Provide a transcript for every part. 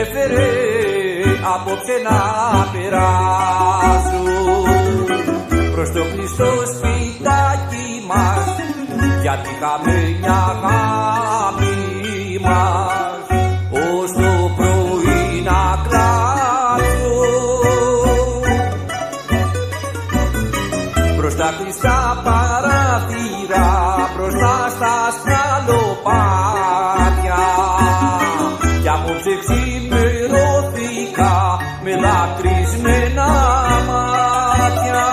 έφερε απόψε να περάσω προς το κλειστό σπιτάκι μας, γιατί είχαμε μια αγάπη μας ως το πρωί να κλάψω. Προς τα κλειστά παράθυρα, μπροστά στα σκαλοπάτια, κι απόψε ξημερώθηκα με δακρυσμένα μάτια.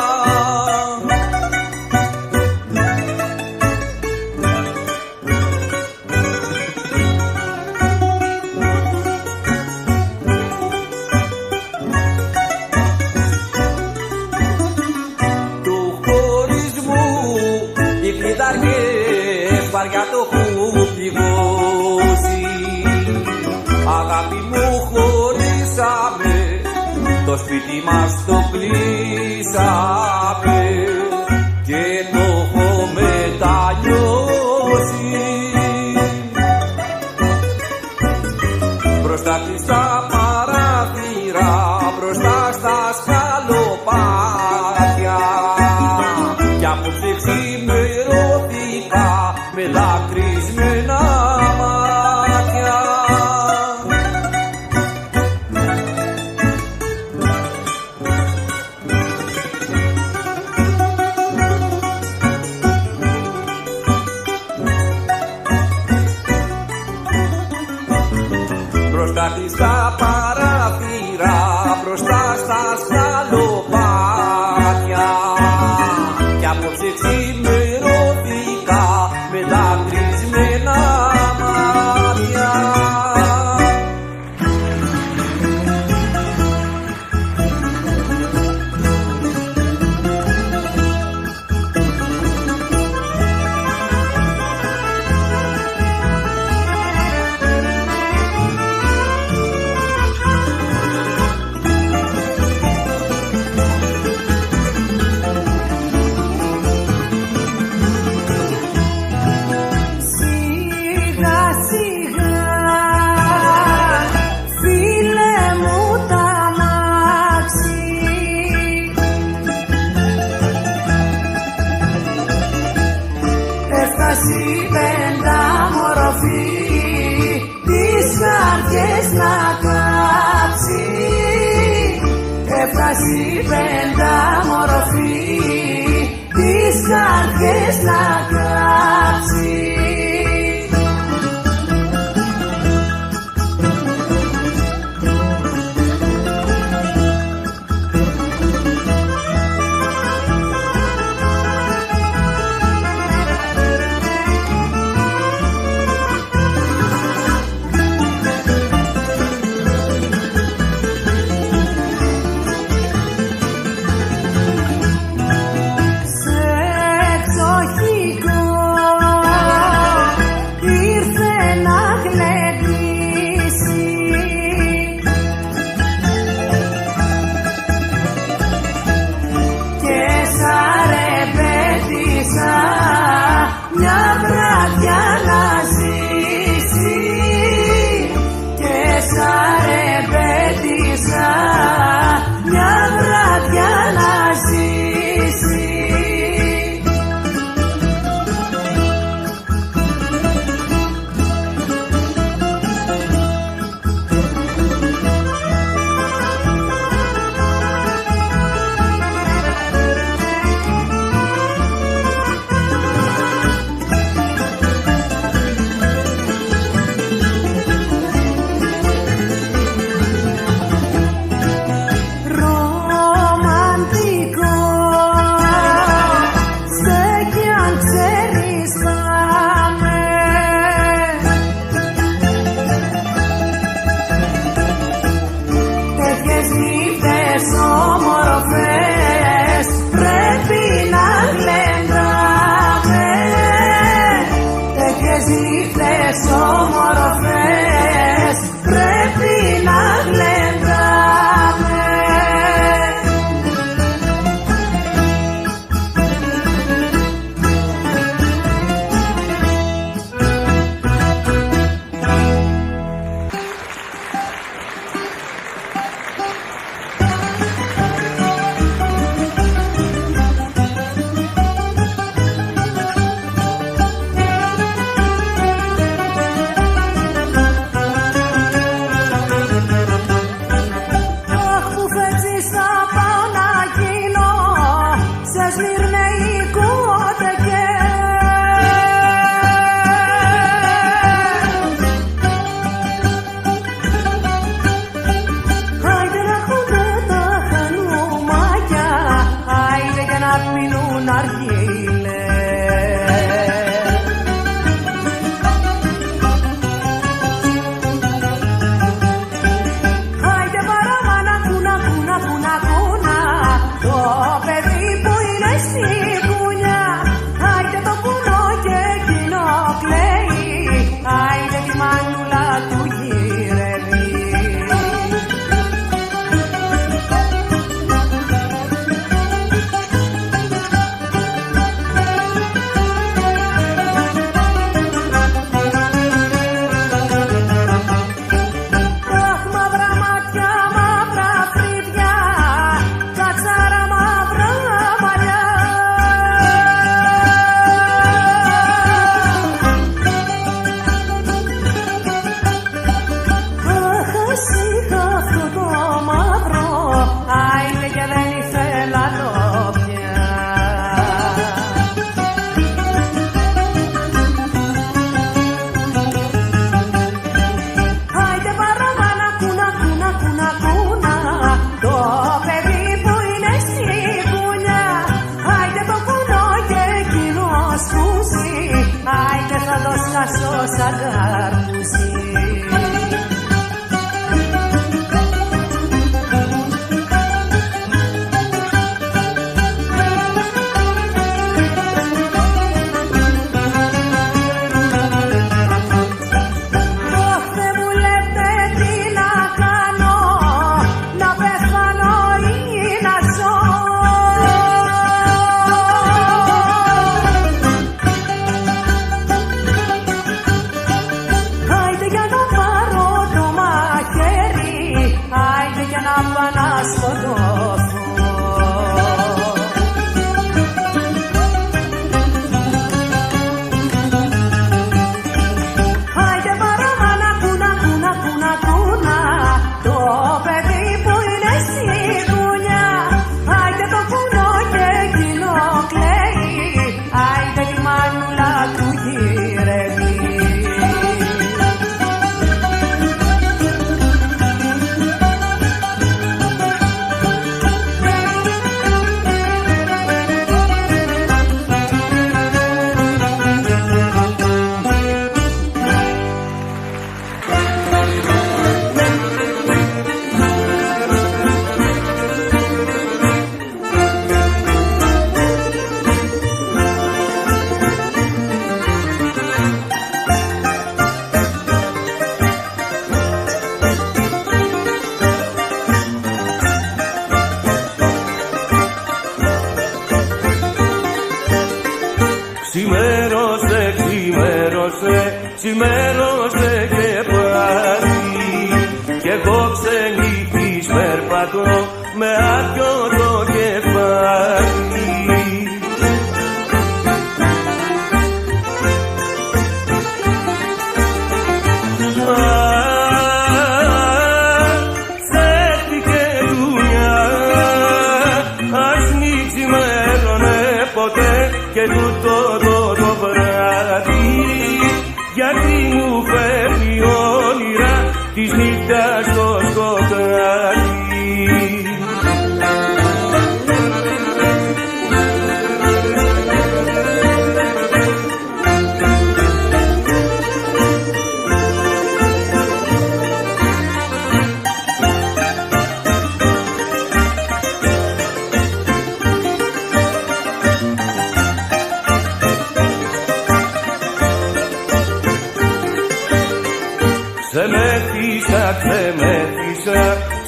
Του χωρισμού οι κλειδαριές βαριά το έχουν πληγώσει. Αγάπη μου, χωρίσαμε, το σπίτι μας το κλείσαμε και το έχω μετανιώσει. Μπροστά κλειστά παράθυρα, μπροστά στα σκαλοπάτια, κι απόψε ξημερώθηκα με δακρυσμένα μάτια. Μπροστά κλειστά παράθυρα, μπροστά στα σκαλοπάτια, κι απόψε ξημερώθηκα με δακρυσμένα μάτια. Έφτασε πεντάμορφη τις καρδιές να κάψει. Έφτασε πεντάμορφη τις καρδιές να κάψει. Μια βράδια να ζήσει και σαν ρεμπέτησα, μια βράδια να ζήσει. Όμορφες πρέπει να γλεντάμε, τέτοιες νύχτες όμορφες πρέπει να γλεντάμε. να σώσα καρπούζι. Ξημέρωσε και πάλι κι εγώ ξενύχτης περπατώ με άδειο το κεφάλι. Σέρθηκε δουλειά, ας μη ξημέρωνε ποτέ και τούτο το βράδυ, γιατί μου φέρνει όνειρα της νύχτας στο σκοτάδι.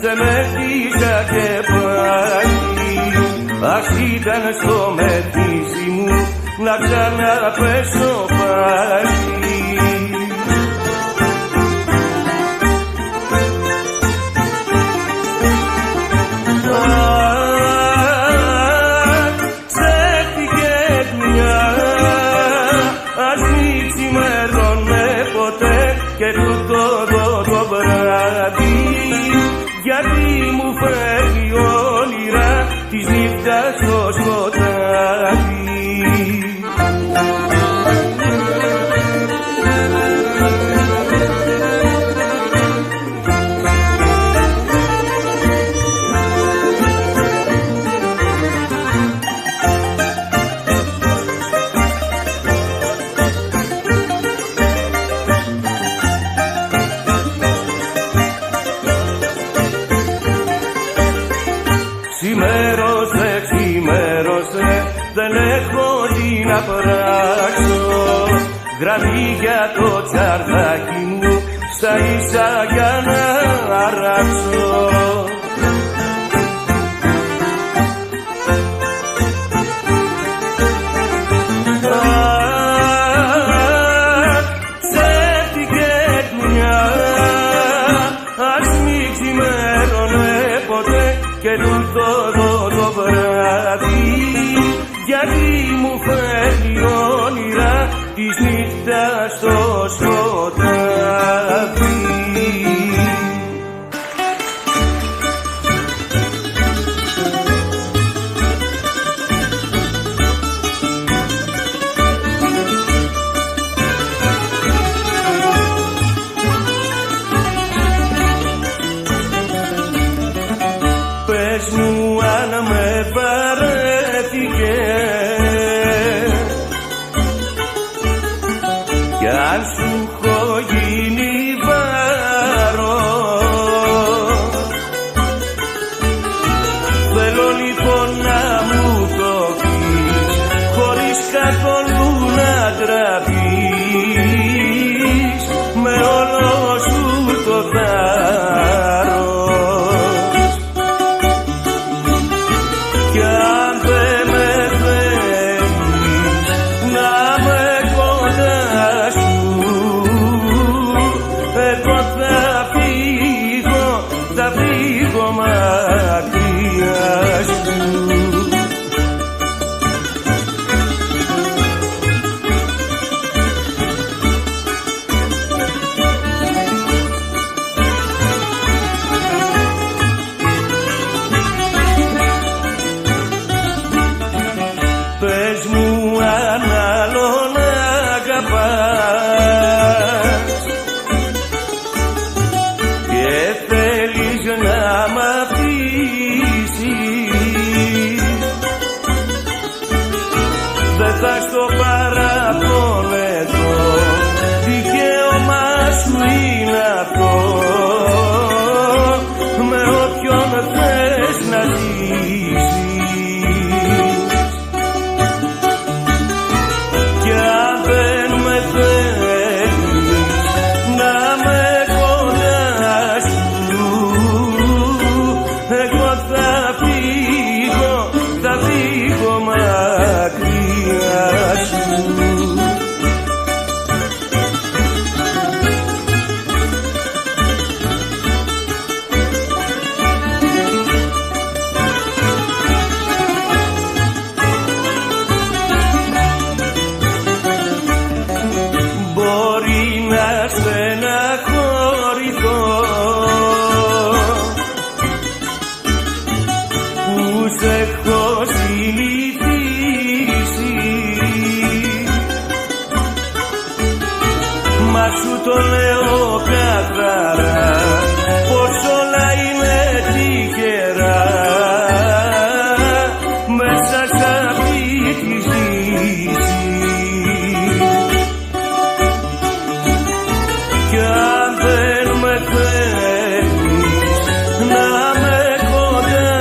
Ξεμέθησα και πάλι, αχ ήταν στο μεθύσι μου να ξαναπέσω πάλι. Ξέφυγε δουλειά, ας μη ξημερώνε ποτέ και τούτο το βράδυ, γιατί μου φέρνει όνειρα της νύχτας στο σκοτάδι. Ξημέρωσε, δεν έχω τι να πράξω, γραμμή για το τσαρδάκι μου, στα ίσα για να αράξω. Ξέφυγε δουλειά, ας μη ξημέρωνε ποτέ και τούτο το βράδυ, γιατί μου φέρνει όνειρα της νύχτας στο σκοτάδι. Πες μου αν με βαρέθηκε κι αν σου έχω γίνει βάρος. Θέλω λοιπόν να μου το πεις, χωρίς καθόλου να τραπείς, με όλο σου το θάρρος. Κι αν δεν με θέλεις να με κοντά σου, εγώ θα φύγω μακριά σου. Πες μου αν άλλον αγαπάς και θέλεις να μ' αφήσεις, δεν θα στο παραπονεθώ, δικαίωμά σου είναι αυτό, με όποιον θες να ζήσεις. Κι αν δεν με θέλεις να με κοντά σου, εγώ θα φύγω μακριά σου. Μπορεί να στεναχωρηθώ που σε έχω συνηθίσει, μα σου το λέω καθαρά πως όλα είναι τυχερά μέσα σ' αυτή τη ζήση. Κι αν δεν με θέλεις να με κοντά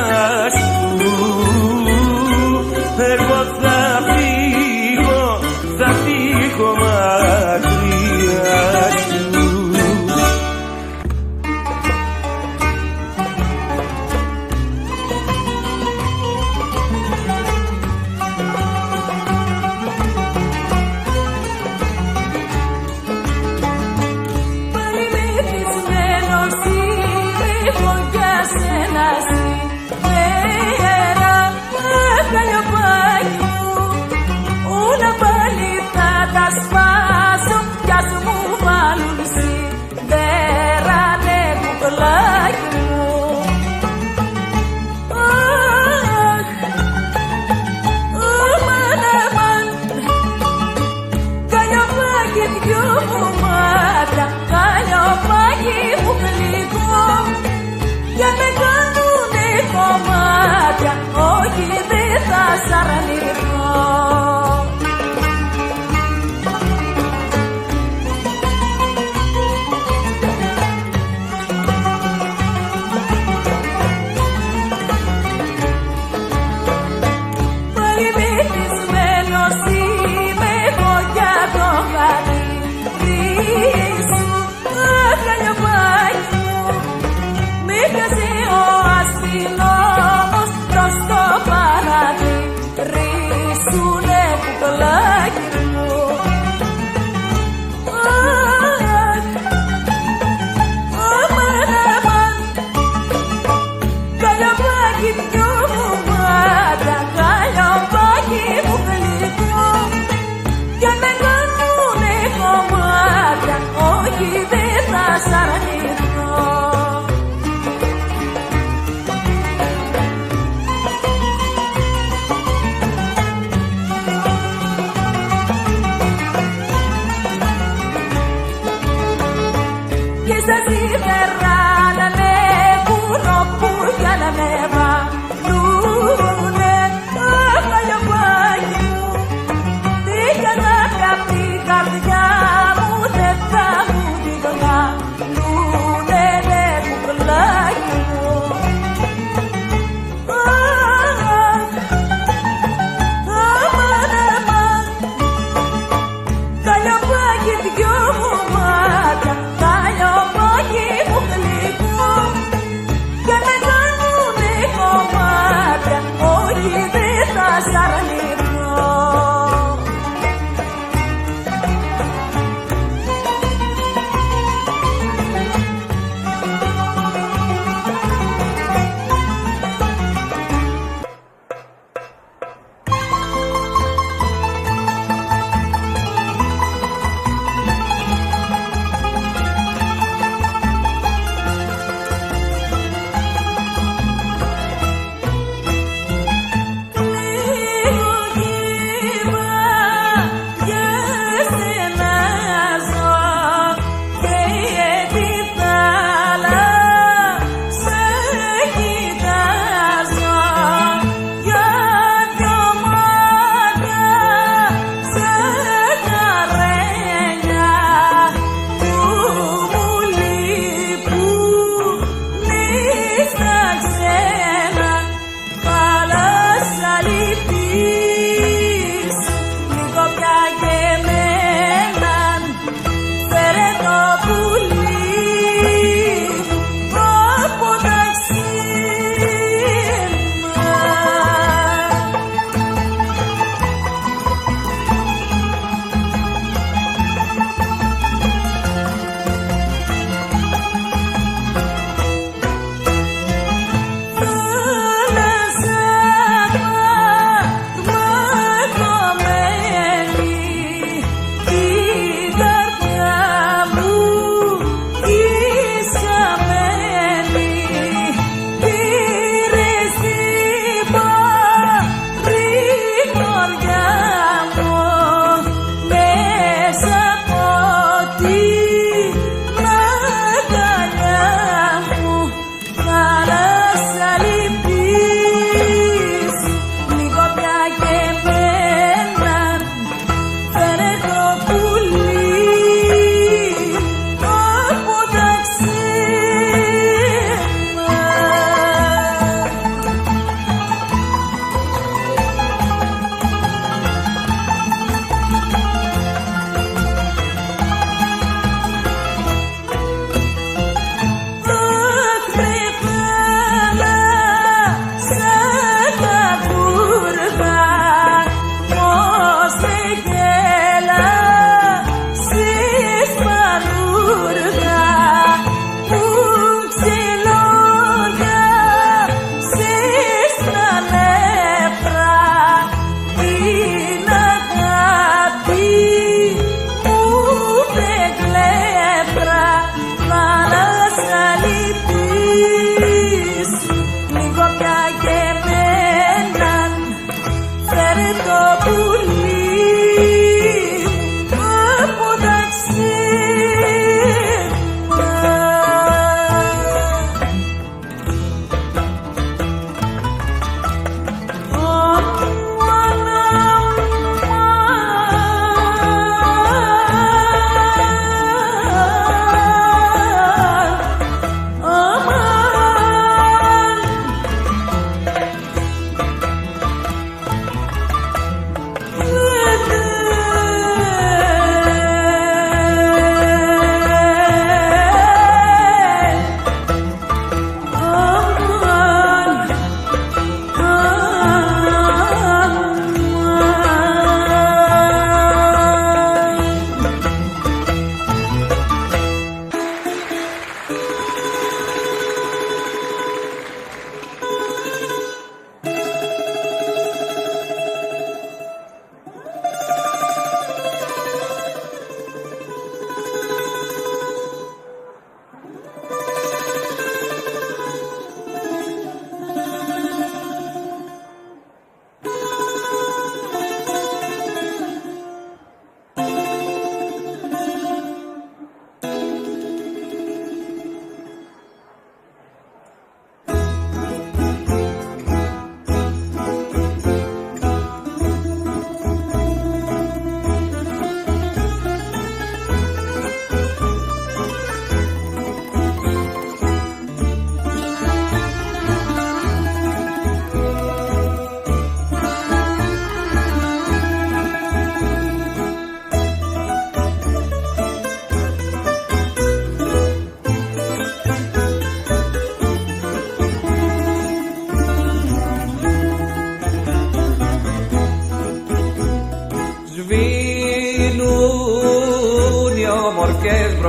σου, εγώ θα φύγω μακριά σου. Όχι, δεν θα σ' αρνηθώ. Πάλι μεθυσμένος είμαι εγώ για το χατήρι σου. Αχ, καλιοπάκι μου, μη πιάσει ο αστυνόμος προς το παραθύρι σου, ναι, κουκλάκι μου. Αμάν, αμάν, καλιοπάκι δυο μου μάτια, καλιοπάκι μου γλυκό, κι αν με κάνουνε κομμάτια, όχι δεν θα σ' αρνηθώ. Και στα σίδερα να ανέβουν όπου κι αν ανεβαίνουνε. Αχ, καλιοπάκι μου, τι κι αν απ' την καρδιά μου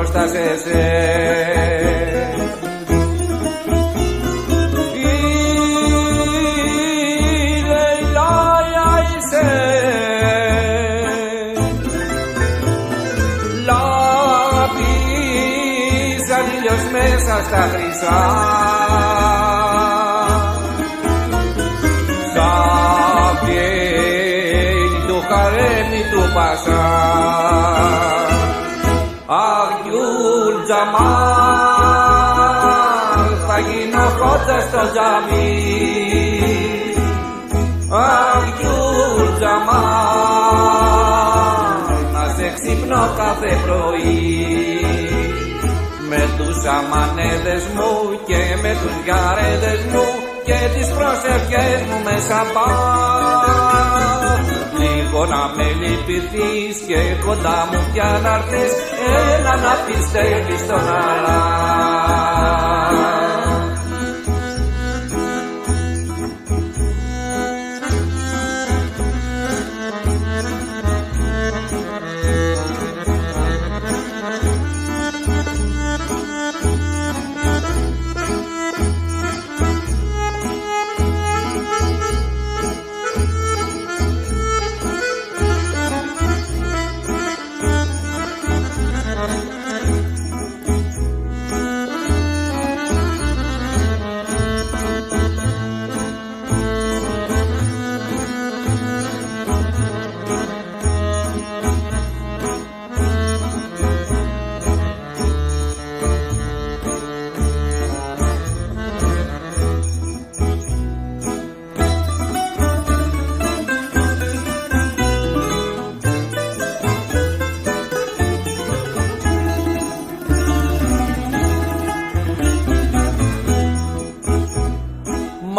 φτάσεσαι. Μέσα στα χρυσά θα βγαίνει το χαρέμι του Πασά. Αχ Γιούλ Τζαμάλ, θα γίνω χότσα στο τζαμί. Αχ Γιούλ Τζαμάλ, να σε ξυπνώ κάθε πρωί με τους αμανέδες μου και με τους γιαρέδες μου και τις προσευχές μου με σαμπά. Λίγο να με λυπηθείς και κοντά μου πια να έρθεις, έλα να πιστεύεις στον άλλα.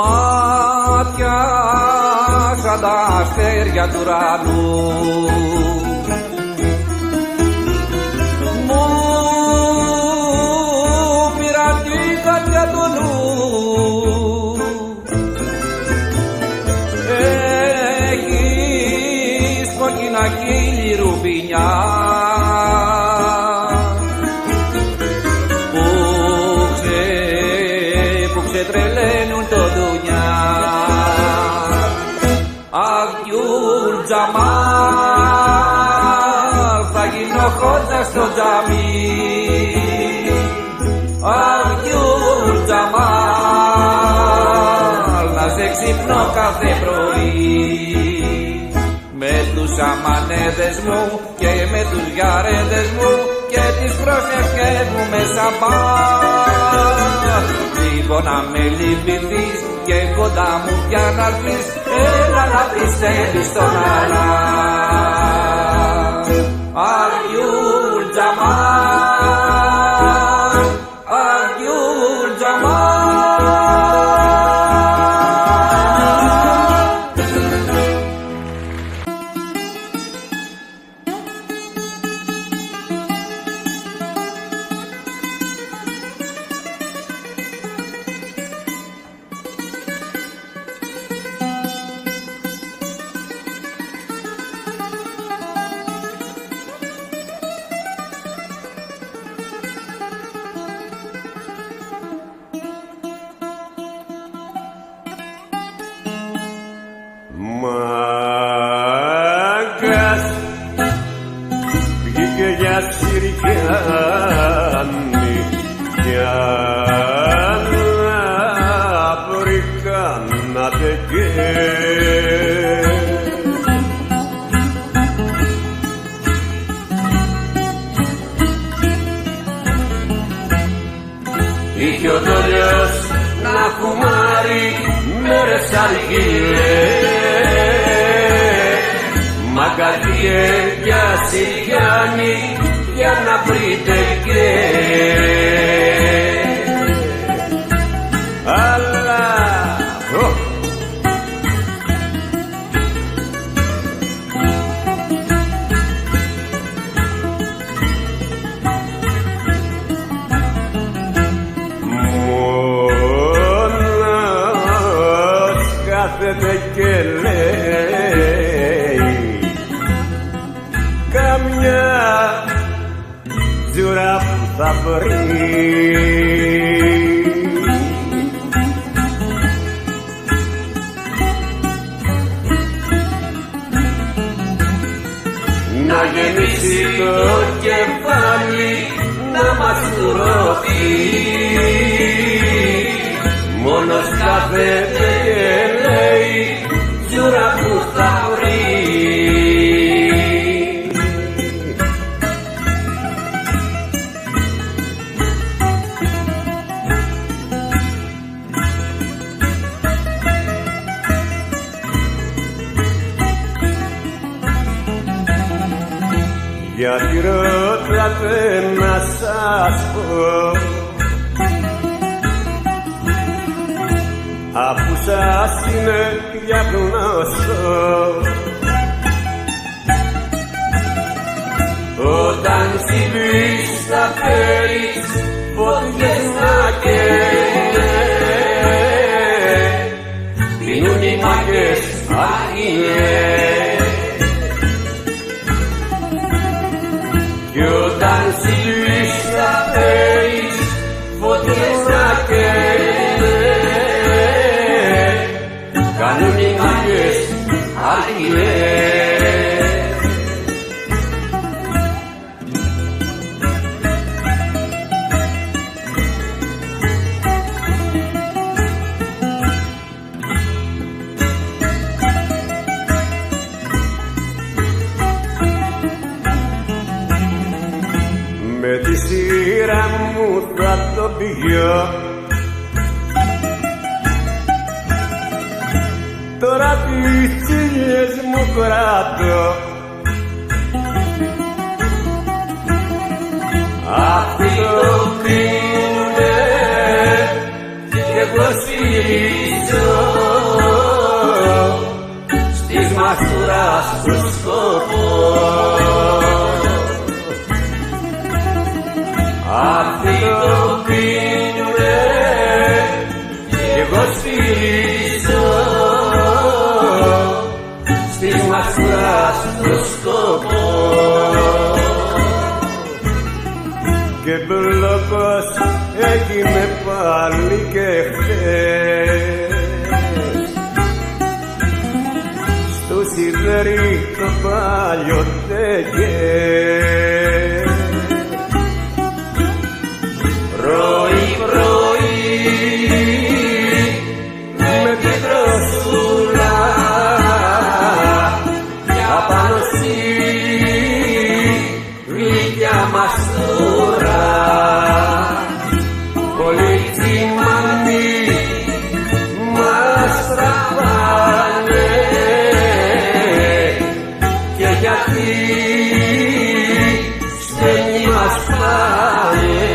Μάτια σαν τα αστέρια του ουρανού μου πήραν την καρδιά του νου. Έχεις κόκκινα χείλη ρουμπινιά που ξετρελαίνουν το δουνιά. Αχ Γιούλ Τζαμάλ, θα γίνω χότσα στο τζαμί. Αχ Γιούλ Τζαμάλ, να σε ξυπνώ κάθε πρωί με τους αμανέδες μου και με τους γιαρέδες μου και τις προσευχές μου με σαμπά. Λίγο να με λυπηθείς και κοντά μου πια να έρθεις, έλα να πιστεύεις στον άλλα. Αχ Γιούλ Τζαμάλ, αχ Γιούλ Τζαμάλ. Μάγκας βγήκε για Σιρικιάνη για να βρει κανένα τεκέ. Είχε ο δόλιος να κουμάρει μέρες αργύλες, μαγκαδιέ για Σιριάννη για να βρείτε και αλλά μόνος κάθεται και λέει καμιά τζουρά θα βρει. Να γεννήσει το κεφάλι να μας τουρωθεί, μόνος κάθεται και λέει τζούρα που θα βρει. Γιατί ρωτάτε να σας πω, αφού σας είναι πια γνωστό, όταν συμβείς θα φέρεις φωτιές να καίγε, πίνουν οι μάγκες αγγινές. Κι όταν συμβείς θα φέρεις φωτιές να καίγε, κάνουν οι μάγκες αργυλές. Με τη σειρά μου θα το πιω, τώρα τις τσίλιες μου κρατώ. Αυτοί το πίνουνε κι εγώ σφυρίζω, στις μαστούρας το σκοπό. Αυτοί το πίνουνε κι εγώ σφυρίζω, στις μαστούρας το σκοπό. Και μπλοκός έγινε πάλι και χθες, στο σιδερί το παλιό τεγές. Πρωί-πρωί με την τροσούλα για πάνω στη γλυκιά μαστούρα, πολλοί τσιμάνοι μας τραβάνε, και γιατί στενοί μας πάνε.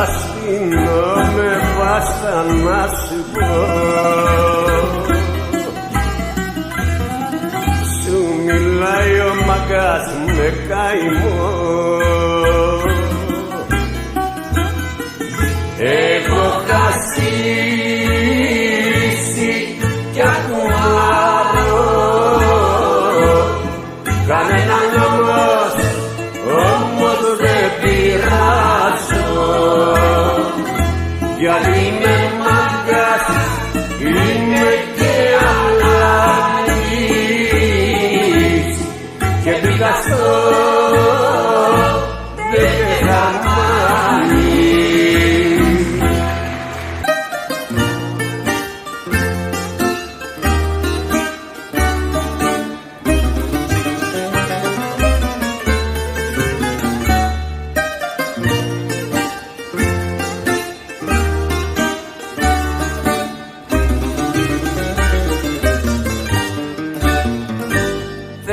Αστυνόμαι βάστα να σου πω, σου μιλάει ο μαγκάς με καημό. Έχω χασίσει κι ακουμπάρω, κανέναν όμως δεν πειράζω, γιατί είμαι μάγκας, είμαι και αλάνης, και πήγα στο δεκαμάνι.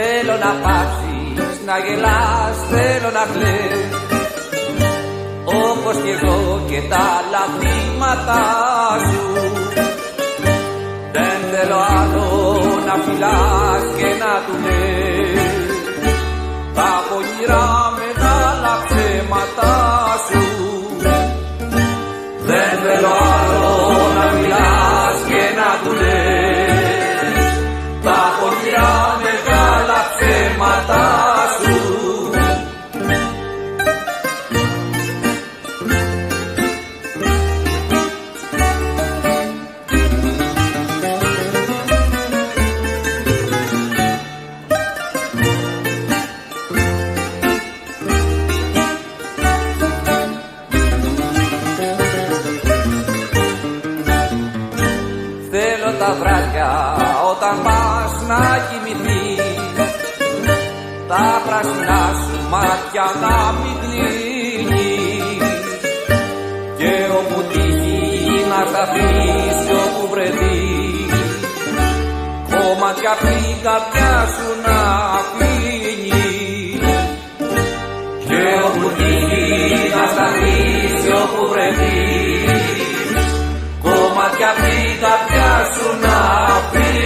Θέλω να πάψεις να γελάς, θέλω να κλαις, όπως κι εγώ και τα λαθήματά σου. Δεν θέλω άλλο να φυλάς και να του λες τα πονηρά μεγάλα ψέματα να κοιμηθείς, τα πράσινα σου μάτια να μην κλείνεις, και όπου τύχει να σταθείς κι όπου βρεθείς, κομμάτια απ' την καρδιά σου να αφήνεις, και όπου τύχει να σταθείς κι όπου βρεθείς, κομμάτια απ' την καρδιά σου να αφήνεις.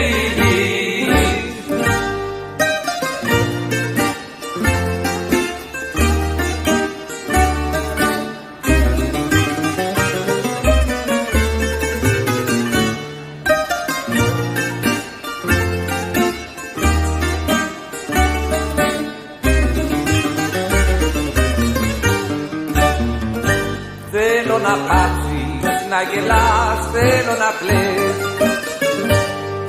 Θέλω να πάψεις, να γελάς, θέλω να κλαις,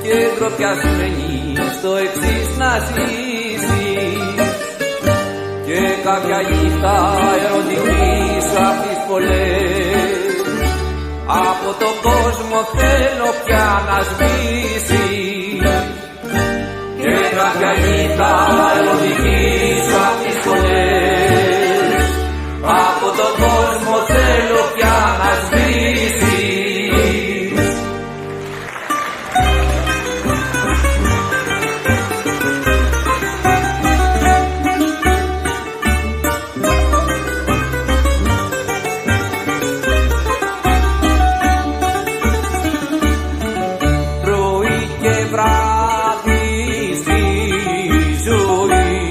και ντροπιασμένη στο εξής να ζήσεις, και κάποια νύχτα ερωτική σου απ' τις πολλές, από τον κόσμο θέλω πια να σβήσεις, και κάποια νύχτα ερωτική σου απ' τις πολλές, από τον κόσμο θέλω πια να σβήσεις. Πρωί και βράδυ στη ζωή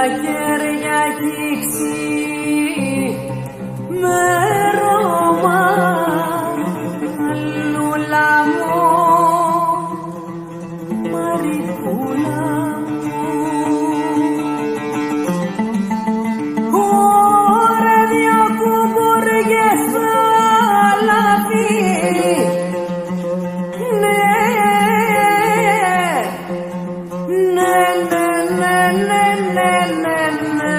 χέρια αγγίξει με Ρώμα, λούλα μου, μαρικούλα μου. Ωραία δυο κουμπούργες θα λάβει, ναι, ναι, ναι, ναι, ναι, ναι, ναι, ναι.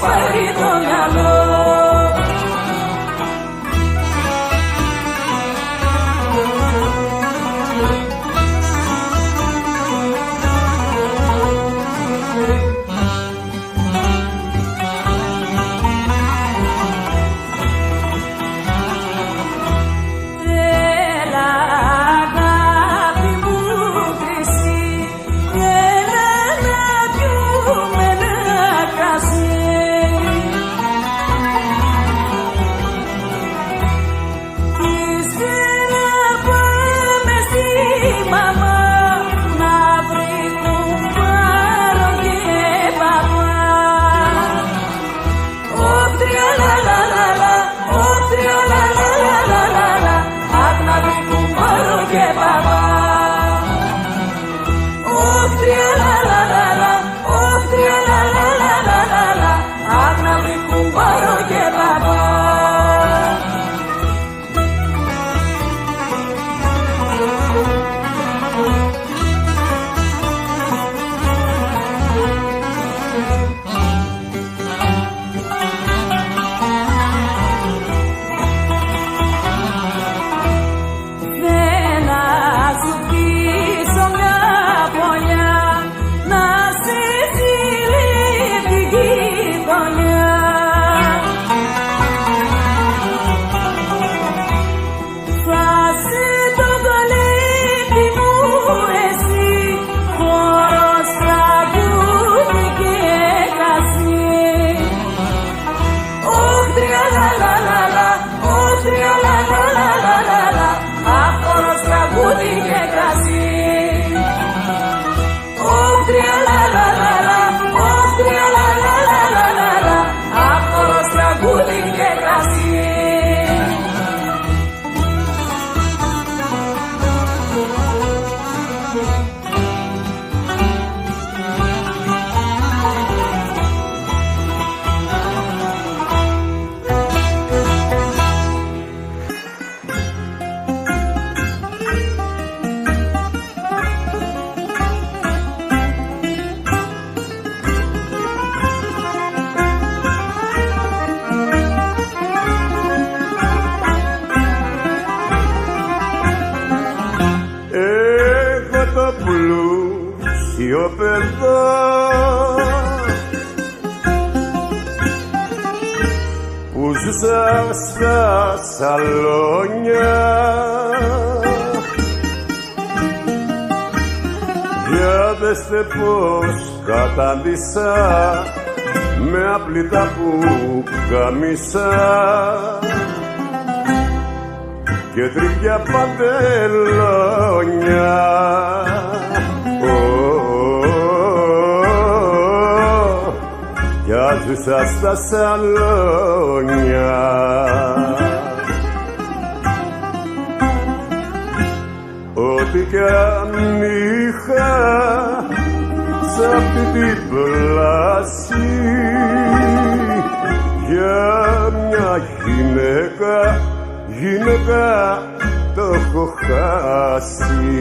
πάρει το μυαλό. πλούσιο παιδό που ζούσα στα σαλόνια για δέστε πως κατάντησα με απλητά που καμίσα και τρίπια παντελόνια. Κι άζουσα στα σαλόνια. Ό,τι κι αν είχα σ' αυτή την πλάση για μια γυναίκα το έχω χάσει.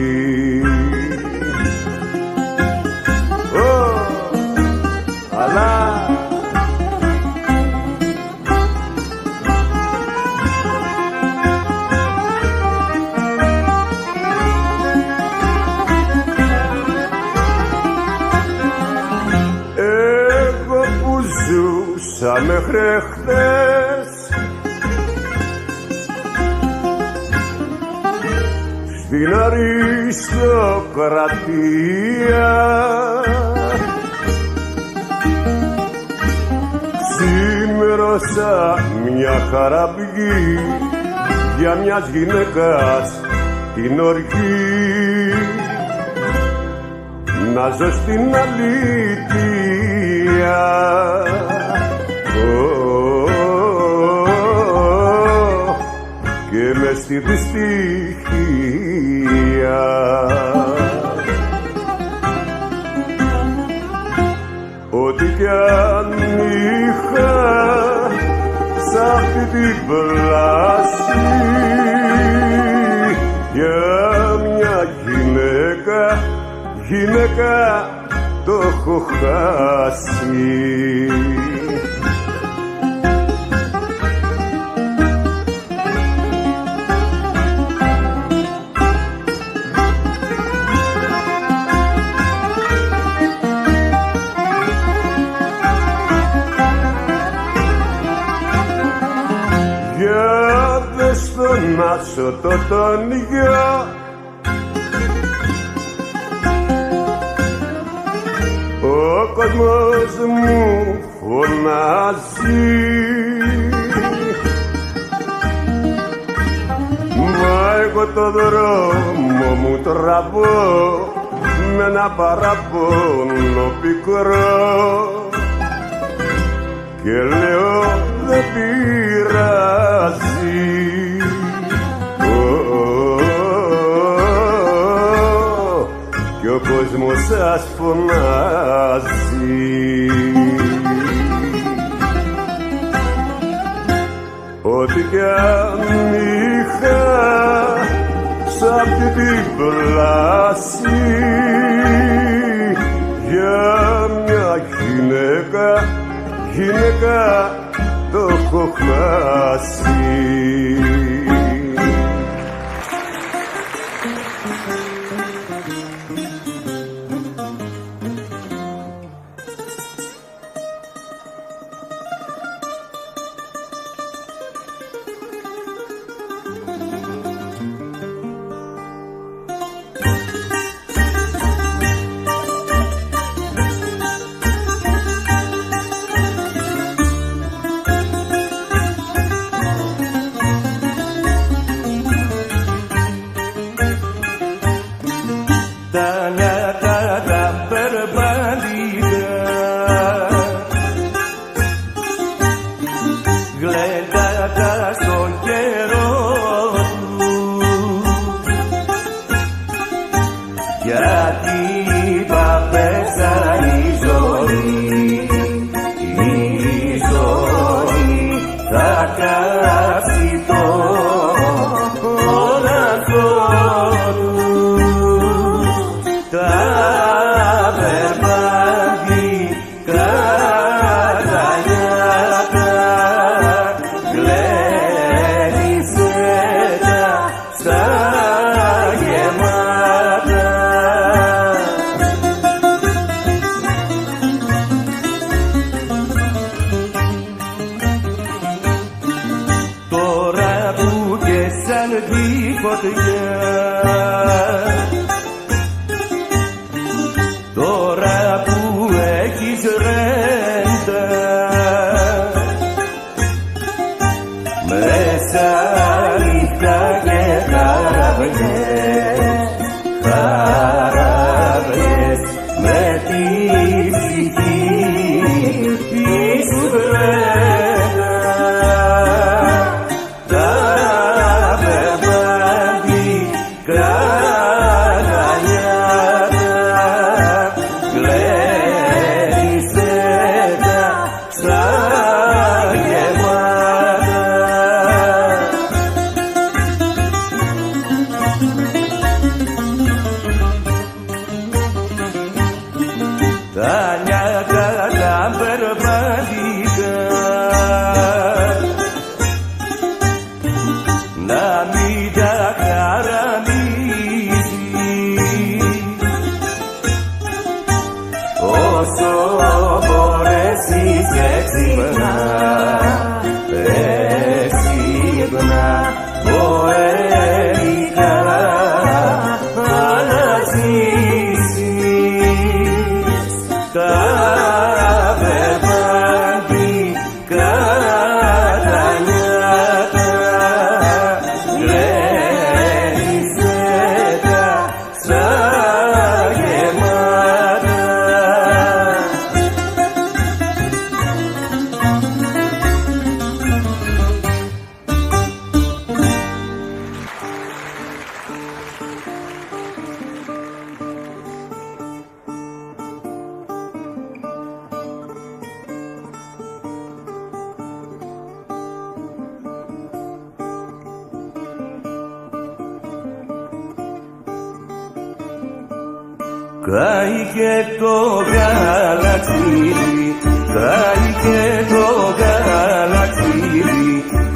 Αλλά εγώ που ζούσα μέχρι χθες στην αριστοκρατία σήμερωσα μια χαραυγή για μιας γυναίκας την οργή να ζω στην αλήθεια. Και μες στη δυστυχία ό,τι κι αν είχα σ' αυτή την πλάση για μια γυναίκα το έχω χάσει. να σωτώ τον γιο. Ο κόσμος μου φωνάζει, μα εγώ το δρόμο μου τραβώ με ένα παραπονό πικρό και λέω δεν πειράζει. Κι ο κόσμος σας φωνάζει. Ό,τι κι αν είχα σ' αυτή την πλάση για μια γυναίκα το έχω χάσει. Τα νιάτα τα περπατικά γλεντάτα στον καιρό του, γιατί παπέσα η ζωή θα κάψει τον αθώο του. Τα περπατικά τα νιάτα γλέντισε τα στα γεμάτα. Τώρα που και σαν τη φωτιά, τώρα που έχεις ρέντα, μέσα νύχτα και χαραβιές με τη ψυχή σου βρέντα. Τα περπατικά τα νιάτα γλέντισε τα στα γεμάτα. Τα νιάτα τα περπατικά να μην τα χαραμίζεις όσο μπορέσεις έξυπνα, ποέtica να ζήσεις. Τα περπατικά τα νιάτα γλέντισε τα στα γεμάτα. Κάηκε το γαλαξίδι, κάηκε το γαλαξίδι,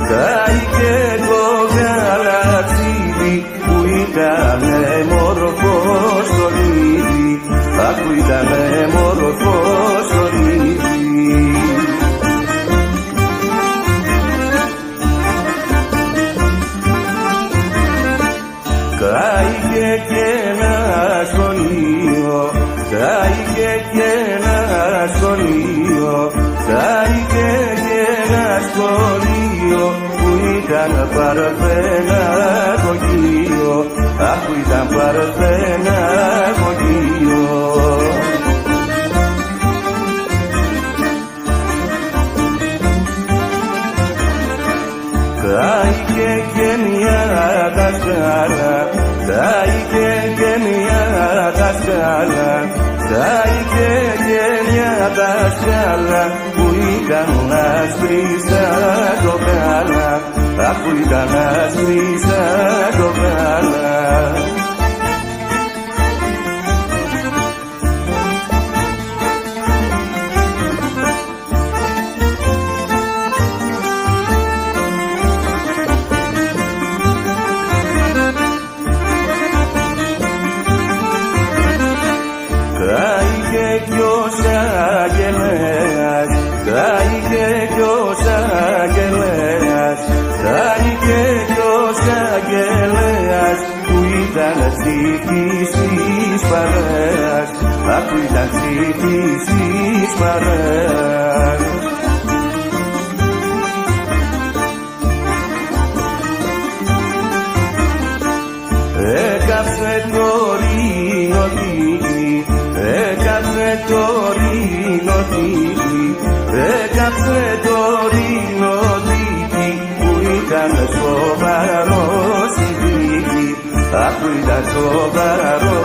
κάηκε το γαλαξίδι που ήτανε μορφό στολίδι, άκου ήτανε μορφό στολίδι. Κάηκε και ένα σχολείο, κάηκε και ένα σχολείο που ήταν παρθεναγωγείο, αχ που ήταν παρθεναγωγείο. Κάηκε και μια δασκάλα, κάηκε και μια δασκάλα, κάηκε και μια δασκάλα που ήταν άσπρη σαν το γάλα, αχ που ήταν άσπρη σαν το γάλα. Κάηκε κι ο Σαγγελέας, κάηκε κι ο Σαγγελέας, κάηκε κι ο Σαγγελέας που ήταν στίχης της παρέας, αχ που ήταν στίχης της παρέας. Έκαψε το ρινοτήλι, έκαψε το ρινοτήλι, έκαψε το ρινοτήλι που ήταν σοβαρό στην τύχη, αχ που ήταν σοβαρό